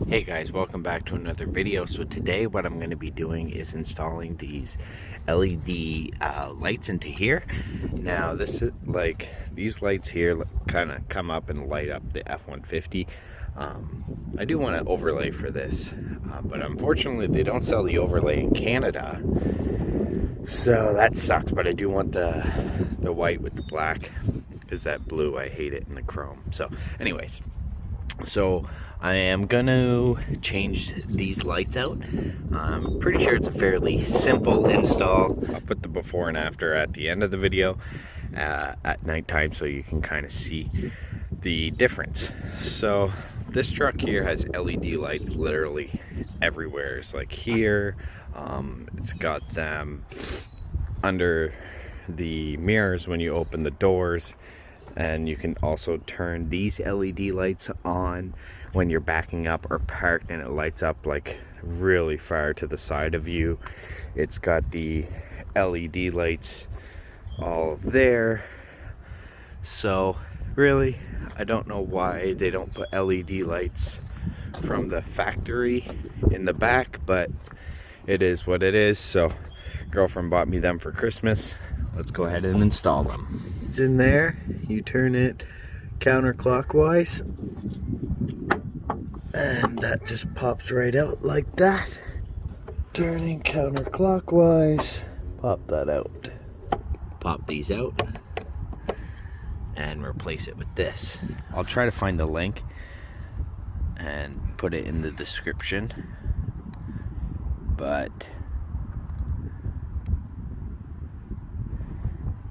Hey guys, welcome back to another video. So today what I'm going to be doing is installing these LED lights into here. Now this is like, these lights here kind of come up and light up the F-150. I do want to overlay for this, but unfortunately they don't sell the overlay in Canada. So that sucks, but I do want the white with the black, because that blue, I hate it in the chrome. So anyways, so I am gonna change these lights out. I'm pretty sure it's a fairly simple install. I'll put the before and after at the end of the video at nighttime so you can kind of see the difference. So this truck here has LED lights literally everywhere. It's like here, it's got them under the mirrors when you open the doors. And you can also turn these LED lights on when you're backing up or parked, and it lights up like really far to the side of you. It's got the LED lights all there. So really, I don't know why they don't put LED lights from the factory in the back, but it is what it is. So girlfriend bought me them for Christmas. Let's go ahead and install them. It's in there. You turn it counterclockwise and that just pops right out like that. Turning counterclockwise, pop that out. Pop these out and replace it with this. I'll try to find the link and put it in the description, but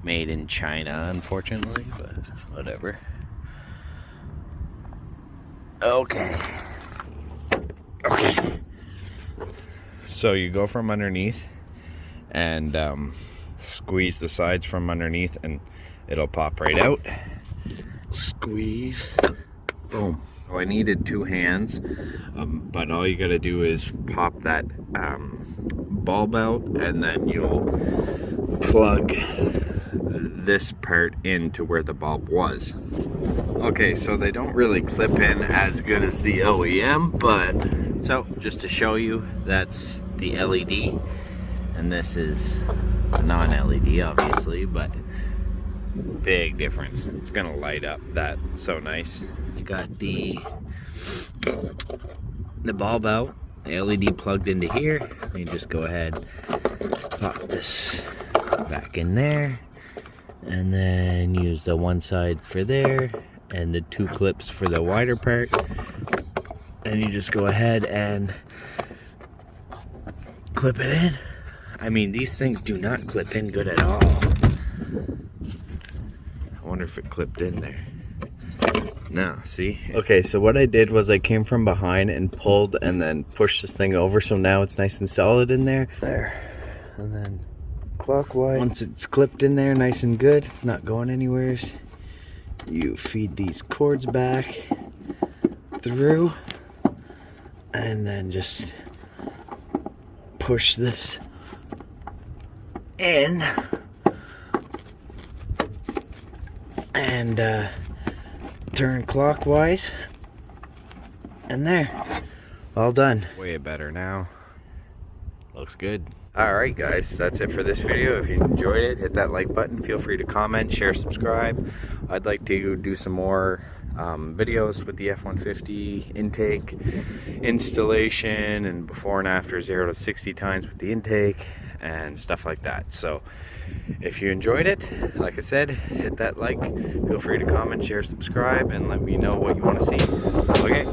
made in China, unfortunately, but whatever. Okay. So you go from underneath and squeeze the sides from underneath and it'll pop right out. Squeeze. Boom. Oh, I needed two hands, but all you gotta do is pop that bulb out, and then you'll plug this part into where the bulb was. Okay, so they don't really clip in as good as the OEM, but so just to show you, that's the LED, and this is non-LED obviously, but big difference. It's gonna light up. That's so nice. You got the bulb out, the LED plugged into here. You just go ahead, pop this back in there, and then use the one side for there and the two clips for the wider part, and you just go ahead and clip it in. I mean, these things do not clip in good at all. I wonder if it clipped in there. No, see? Okay, so what I did was I came from behind and pulled and then pushed this thing over, so now it's nice and solid in there. There. And then clockwise. Once it's clipped in there nice and good, it's not going anywhere, you feed these cords back through and then just push this in and turn clockwise, and there, all done. Way better now. Looks good. Alright guys, that's it for this video. If you enjoyed it, hit that like button. Feel free to comment, share, subscribe. I'd like to do some more videos with the F-150 intake installation and before and after 0 to 60 times with the intake and stuff like that. So if you enjoyed it, like I said, hit that like. Feel free to comment, share, subscribe, and let me know what you want to see. Okay?